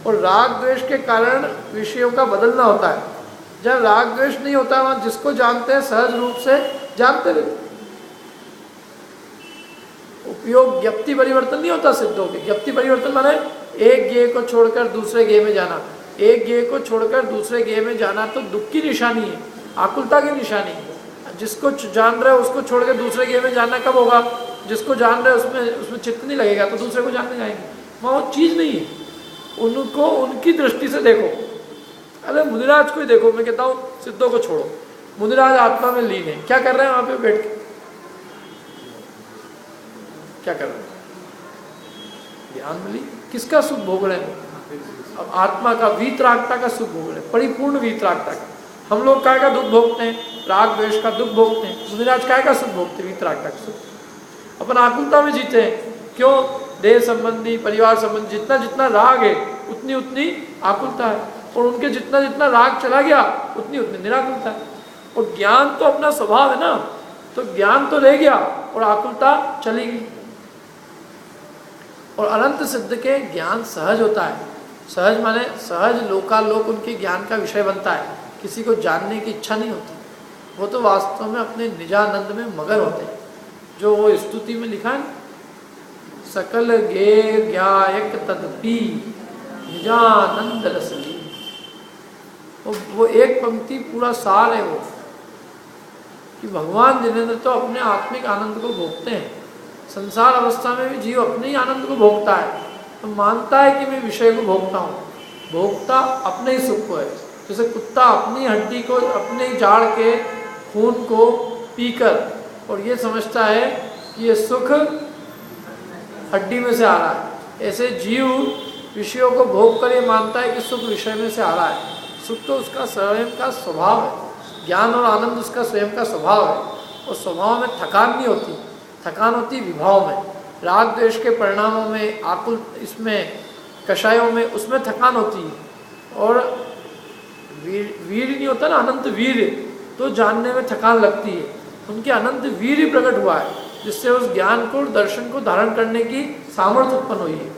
और राग द्वेष के कारण विषयों का बदलना होता है। जब राग द्वेष नहीं होता है वहाँ जिसको जानते हैं सहज रूप से जानते रहते। उपयोग ज्ञप्ति परिवर्तन नहीं होता सिद्धों के। ज्ञप्ति परिवर्तन माने एक गे को छोड़कर दूसरे गे में जाना। एक गे को छोड़कर दूसरे गे में जाना तो दुख की निशानी है, आकुलता की निशानी है। जिसको जान रहे हो उसको छोड़कर दूसरे गे में जाना कब होगा? जिसको जान रहे हो उसमें चित्त नहीं लगेगा तो दूसरे को जानने जाएंगे। वहाँ वो चीज़ नहीं है, उनको उनकी दृष्टि से देखो। अरे मुनिराज को ही देखो, मैं कहता हूँ सिद्धों को छोड़ो, मुनिराज आत्मा में लीन है, क्या कर रहे हैं वहाँ पे बैठ के? क्या कर रहे हैं? ध्यान में लीन। किसका सुख भोग रहे हैं? अब आत्मा का, वीतरागता का सुख भोग रहे हैं, परिपूर्ण वीतरागता का। हम लोग काय का दुख भोगते हैं? राग द्वेष का दुख भोगते हैं। मुनिराज काय का सुख भोगते हैं? वीतरागता का सुख। अपन आकुलता में जीते हैं, क्यों? देह संबंधी, परिवार संबंधी, जितना जितना राग है उतनी उतनी आकुलता है, और उनके जितना जितना राग चला गया उतनी उतनी निराकुलता है। और ज्ञान तो अपना स्वभाव है ना, तो ज्ञान तो रह गया और आकुलता चली गई। और अनंत सिद्ध के ज्ञान सहज होता है। सहज माने सहज लोकालोक उनके ज्ञान का विषय बनता है, किसी को जानने की इच्छा नहीं होती। वो तो वास्तव में अपने निजानंद में मगन होते हैं। जो वो स्तुति में लिखा है, सकल गे ज्ञायक तदपि निजानंद रसली। वो एक पंक्ति पूरा सार है वो, कि भगवान जिनेंद्र तो अपने आत्मिक आनंद को भोगते हैं। संसार अवस्था में भी जीव अपने ही आनंद को भोगता है, तो मानता है कि मैं विषय को भोगता हूँ। भोगता अपने ही सुख को है। जैसे कुत्ता अपनी हड्डी को, अपने जाड़ के खून को पीकर और ये समझता है कि ये सुख हड्डी में से आ रहा है, ऐसे जीव विषयों को भोग कर ये मानता है कि सुख विषय में से आ रहा है। सुख तो उसका स्वयं का स्वभाव है, ज्ञान और आनंद उसका स्वयं का स्वभाव है। और स्वभाव में थकान नहीं होती, थकान होती विभाव में। राग द्वेष के परिणामों में, आकुल इसमें कषायों में, उसमें थकान होती है। और वीर नहीं होता ना, अनंत वीर, तो जानने में थकान लगती है। उनके अनंत वीर ही प्रकट हुआ है, जिससे उस ज्ञान को, दर्शन को धारण करने की सामर्थ्य उत्पन्न हुई है।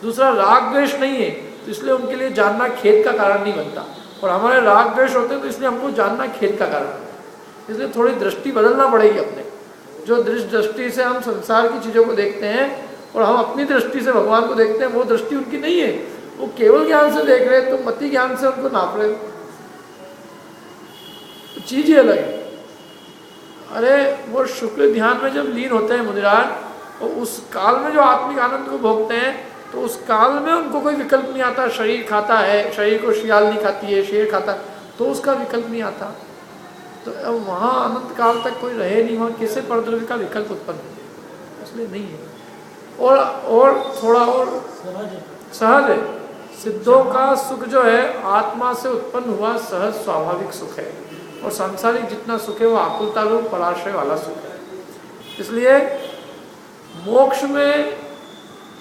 दूसरा राग द्वेष नहीं है, तो इसलिए उनके लिए जानना खेद का कारण नहीं बनता। और हमारे राग द्वेष होते हैं तो इसलिए हमको जानना खेद का कारण। इसलिए थोड़ी दृष्टि बदलना पड़ेगी अपने। जो दृष्टि से हम संसार की चीज़ों को देखते हैं और हम अपनी दृष्टि से भगवान को देखते हैं, वो दृष्टि उनकी नहीं है। वो केवल ज्ञान से देख रहे हैं, तो मति ज्ञान से उनको नाप रहे हो, चीज़ ही अलग है। अरे वो शुक्ल ध्यान में जब लीन होते हैं मुनिराज, तो उस काल में जो आत्मिक आनंद को भोगते हैं, तो उस काल में उनको कोई विकल्प नहीं आता। शरीर खाता है, शरीर को शियालनी खाती है, शेर खाता, तो उसका विकल्प नहीं आता। तो अब वहाँ अनंत काल तक कोई रहे नहीं, वहाँ किसी परद्रव्य का विकल्प उत्पन्न हो, इसलिए नहीं है। और थोड़ा और सहज है। सिद्धों का सुख जो है आत्मा से उत्पन्न हुआ सहज स्वाभाविक सुख है, और सांसारिक जितना सुख है वो आकुलता रूप पराश्रय वाला सुख है। इसलिए मोक्ष में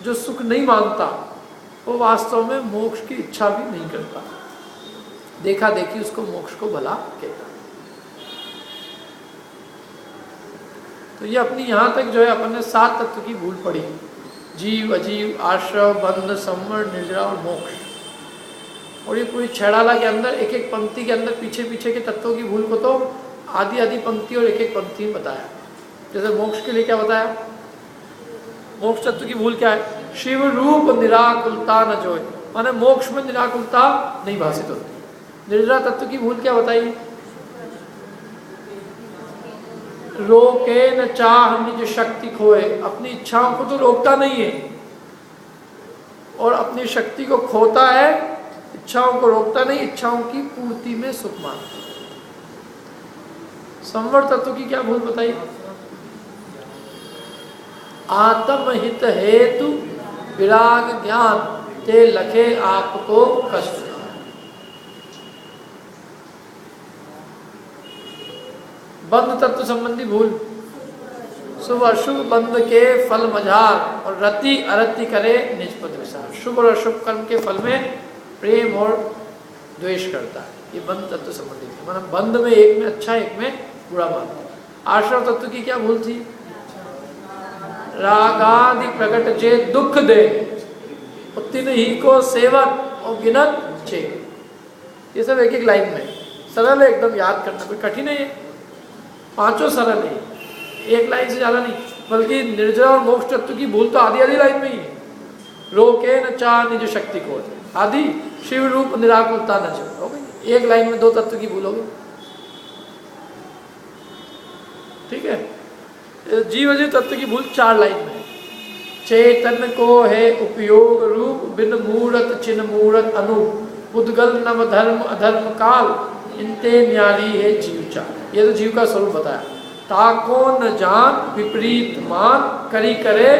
जो सुख नहीं मानता, वो वास्तव में मोक्ष की इच्छा भी नहीं करता। देखा देखी उसको मोक्ष को भला कहता। तो ये अपनी यहाँ तक जो है अपन ने 7 तत्व की भूल पड़ी: जीव, अजीव, आश्रव, बंध, संवर, निर्जरा और मोक्ष। और ये पूरी छेड़ाला के अंदर एक एक पंक्ति के अंदर पीछे पीछे के तत्वों की भूल को तो आधी आधी पंक्ति और एक एक पंक्ति में बताया। जैसे मोक्ष के लिए क्या बताया, मोक्ष तत्व की भूल क्या है, शिव रूप निराकुलता न जोय, माने मोक्ष में निराकुलता नहीं भाषित होती। निर्जरा तत्व की भूल क्या बताई, रोके न चाह निज शक्ति खोए, अपनी इच्छाओं को तो रोकता नहीं है और अपनी शक्ति को खोता है, इच्छाओं को रोकता नहीं, इच्छाओं की पूर्ति में सुख मानता। संवर तत्व की क्या भूल बताई, आत्महित हेतु विराग ज्ञान ते लखे आपको कष्ट। बंध तत्व संबंधी भूल, शुभ अशुभ बंध के फल मझार और रति अरति करे निज पद विचार। शुभ और अशुभ कर्म के फल में प्रेम और द्वेष करता है, ये बंध तत्व संबंधी, मतलब बंध में एक में अच्छा एक में बुरा मानता है। आश्रव तत्व की क्या भूल थी, रागादि प्रकट जे दुख दे उत्तीन ही को सेवक और गिनत चे। ये सब एक एक लाइन में सरल है, एकदम याद करना कोई कठिन है, पांचों सरल है, एक लाइन से ज्यादा नहीं, बल्कि निर्जरा और मोक्ष तत्व की भूल तो आधी आधी लाइन में ही है। रोके न चाह निज शक्ति को, आदि शिव रूप निराकुलता न जो, हो गई एक लाइन में दो तत्व की भूल हो गई। ठीक है, जीव अजीव तत्व की भूल चार लाइन में, चेतन को है उपयोग रूप बिन मूरत चिन्ह मूरत अनूप उद्गल नव धर्म अधर्म काल इनते न्यारी है जीव चाल। ये तो जीव का स्वरूप बताया, ताको न जान विपरीत मान करी करे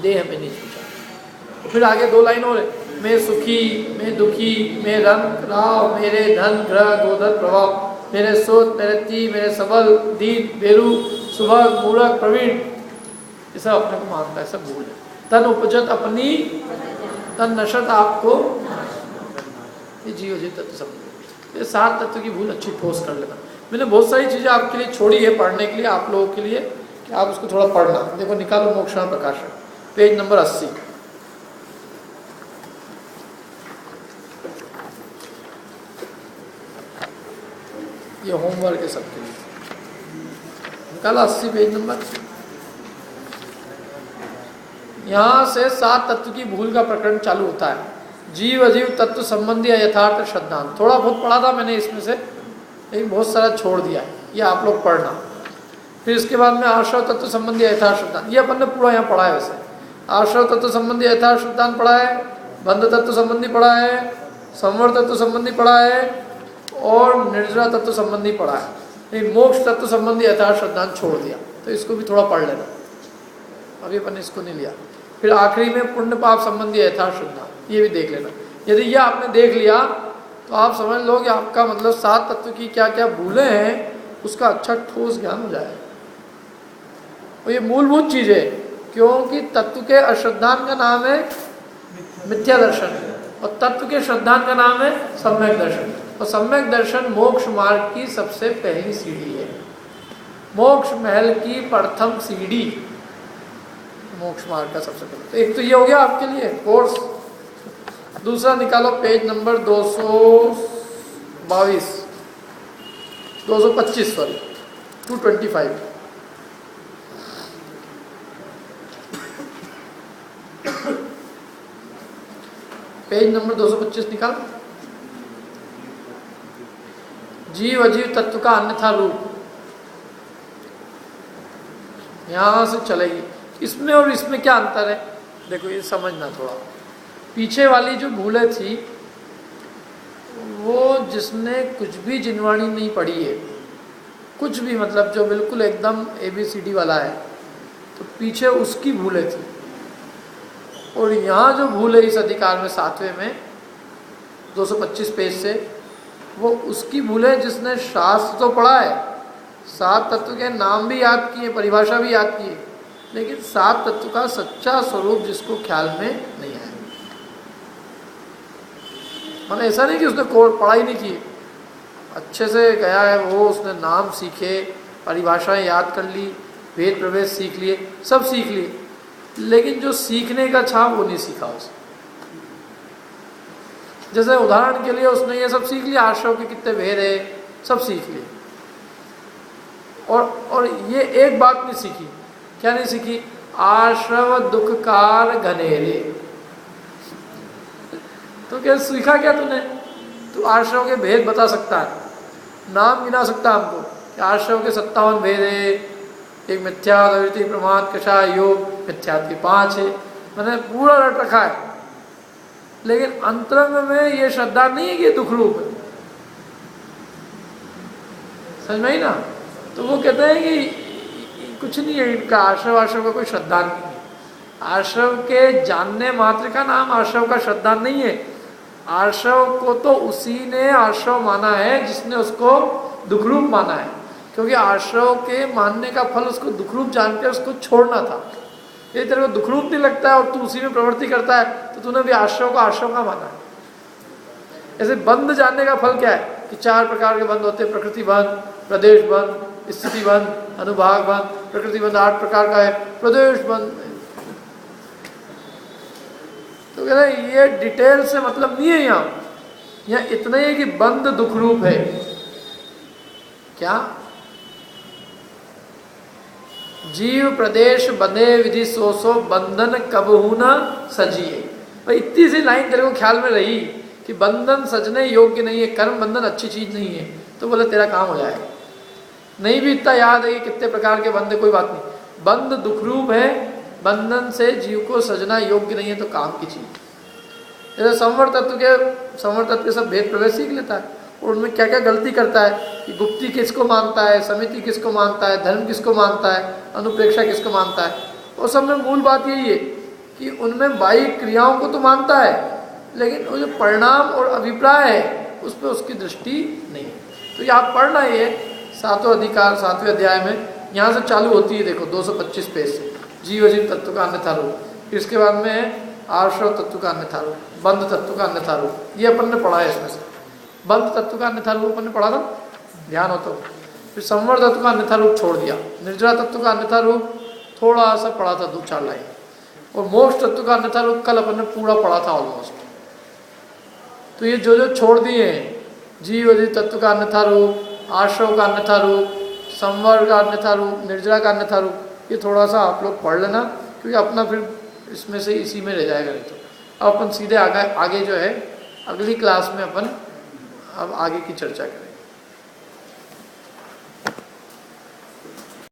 देह में नहीं सोचा। फिर आगे दो लाइन और है, मैं सुखी मैं दुखी मैं रंग राव मेरे धन ग्रह गोधन प्रभाव मेरे सोच मेरे ती मेरे सबल दीन बेरू सुबह मूरख प्रवीण, ये सब अपने को मानता है, सब भूल है। तन उपजत अपनी तन नशत आपको, ये जीव जीव तत्व सब, ये सात तत्व की भूल अच्छी ठोस कर लेना। मैंने बहुत सारी चीज़ें आपके लिए छोड़ी है पढ़ने के लिए, आप लोगों के लिए कि आप उसको थोड़ा पढ़ना। देखो निकालो मोक्षण प्रकाशन पेज नंबर 80, ये होमवर्क है सबके लिए, निकाला 80 पेज नंबर। यहाँ से सात तत्व की भूल का प्रकरण चालू होता है। जीव अजीव तत्व संबंधी यथार्थ श्रद्धांत, थोड़ा बहुत पढ़ा था मैंने इसमें से, लेकिन बहुत सारा छोड़ दिया है, ये आप लोग पढ़ना। फिर इसके बाद में आश्रव तत्व संबंधी यथार्थ श्रद्धांत, ये अपन ने पूरा यहाँ पढ़ा है। वैसे आश्रव तत्व संबंधी यथार्थ श्रद्धांत पढ़ा है, बंध तत्व संबंधी पढ़ा है, संवर तत्व संबंधी पढ़ा है और निर्जरा तत्व संबंधी पढ़ा है। लेकिन मोक्ष तत्व संबंधी यथार्थ श्रद्धांत छोड़ दिया, तो इसको भी थोड़ा पढ़ लेना, अभी अपन इसको नहीं लिया। फिर आखिरी में पुण्य पाप संबंधी यथार्थ श्रद्धांत, ये भी देख लेना। यदि ये आपने देख लिया तो आप समझ लो कि आपका मतलब सात तत्व की क्या क्या भूलें हैं उसका अच्छा ठोस ज्ञान हो जाए। और ये मूलभूत चीज़ है, क्योंकि तत्व के अश्रद्धान का नाम है मिथ्या दर्शन और तत्व के श्रद्धान का नाम है सम्यक दर्शन। और सम्यक दर्शन मोक्ष मार्ग की सबसे पहली सीढ़ी है, मोक्ष महल की प्रथम सीढ़ी मोक्ष मार्ग का सबसे पहले। तो एक तो ये हो गया आपके लिए कोर्स। दूसरा निकालो page number 225 sorry 225, page number 225 निकाल। जीव अजीव तत्व का अन्यथा रूप, यहां से चलेगी। इसमें और इसमें क्या अंतर है, देखो ये समझना थोड़ा। पीछे वाली जो भूलें थी वो जिसने कुछ भी जिनवाणी नहीं पढ़ी है, कुछ भी मतलब जो बिल्कुल एकदम ABCD वाला है, तो पीछे उसकी भूलें थी। और यहाँ जो भूल है इस अधिकार में 7वें में 225 पेज से, वो उसकी भूल है जिसने शास्त्र तो पढ़ा है, सात तत्व के नाम भी याद किए, परिभाषा भी याद की है, लेकिन सात तत्व का सच्चा स्वरूप जिसको ख्याल में नहीं आया। मतलब ऐसा नहीं कि उसने पढ़ाई नहीं की, अच्छे से गया है वो, उसने नाम सीखे, परिभाषाएं याद कर ली, भेद प्रभेद सीख लिए, सब सीख लिए, लेकिन जो सीखने का छा वो नहीं सीखा उसने। जैसे उदाहरण के लिए उसने ये सब सीख लिया, आश्रव के कितने भेद है सब सीख लिए, और ये एक बात नहीं सीखी, क्या नहीं सीखी? आश्रव दुखकार घनेरे। तो क्या सीखा क्या तूने? तू आश्रव के भेद बता सकता है, नाम गिना सकता है हमको कि आश्रव के 57 भेद है, एक मिथ्या, द्वैती, प्रमाद, कषाय, योग, मिथ्यात्व के 5 है, मैंने पूरा रट रखा है। लेकिन अंतरंग में ये श्रद्धा नहीं है कि दुख रूप है, समझ में ही ना? तो वो कहते हैं कि कुछ नहीं है इनका, आश्रव का कोई श्रद्धा नहीं है। आश्रव के जानने मात्र का नाम आश्रव का श्रद्धा नहीं है। आश्रव को तो उसी ने आश्रव माना है जिसने उसको दुखरूप माना है, क्योंकि आश्रव के मानने का फल उसको दुखरूप जान के उसको छोड़ना था। ये तेरे को दुखरूप नहीं लगता है और तू उसी में प्रवृत्ति करता है, तो तूने भी आश्रव को आश्रव का माना है। ऐसे बंध जानने का फल क्या है कि 4 प्रकार के बंध होते हैं, प्रकृति बंध, प्रदेश बंध, स्थिति बंध, अनुभाग बंध। प्रकृति बंध 8 प्रकार का है, प्रदेश बंध। तो कहते हैं ये डिटेल से मतलब नहीं है, यहाँ इतना ही है कि बंध दुख रूप है। क्या? जीव प्रदेश बंधे विधि सो बंधन कबहू न सजिए। भाई इतनी सी लाइन तेरे को ख्याल में रही कि बंधन सजने योग्य नहीं है, कर्म बंधन अच्छी चीज नहीं है, तो बोले तेरा काम हो जाएगा। नहीं भी इतना याद है कि कितने प्रकार के बंध, कोई बात नहीं, बंध दुख रूप है, बंधन से जीव को सजना योग्य नहीं है, तो काम की चीज। जैसे संवर तत्व के सब भेद प्रवेश सीख लेता है और उनमें क्या क्या गलती करता है कि गुप्ती किसको मानता है, समिति किसको मानता है, धर्म किसको मानता है, अनुप्रेक्षा किसको मानता है। और सब में मूल बात यही है कि उनमें बाह्य क्रियाओं को तो मानता है, लेकिन वो जो परिणाम और अभिप्राय है उस पर उसकी दृष्टि नहीं। तो यहाँ पढ़ना ये 7वां अधिकार 7वें अध्याय में यहाँ से चालू होती है, देखो 225 पेज से, जीव अजीव तत्व का अन्यथा रूप। इसके बाद में आश्रव तत्व का अन्यथा रूप, बंध तत्व का अन्यथा रूप, ये अपन ने पढ़ा है। इसमें से बंध तत्व का अन्यथा रूप अपन ने पढ़ा था, ध्यान हो तो। फिर संवर तत्व का अन्यथा रूप छोड़ दिया, निर्जरा तत्व का अन्यथा रूप थोड़ा सा पढ़ा था, 2-4 लाइन, और मोक्ष तत्व का अन्यथा रूप कल अपन ने पूरा पढ़ा था ऑलमोस्ट। तो ये जो जो छोड़ दिए हैं, जीव अजीव तत्व का अन्यथा रूप, आश्रव का अन्यथा रूप, संवर का अन्यथा रूप, निर्जरा का अन्यथा रूप, ये थोड़ा सा आप लोग पढ़ लेना, क्योंकि अपना फिर इसमें से इसी में रह जाएगा। नहीं तो अब अपन सीधे आगे जो है अगली क्लास में अपन अब आगे की चर्चा करेंगे।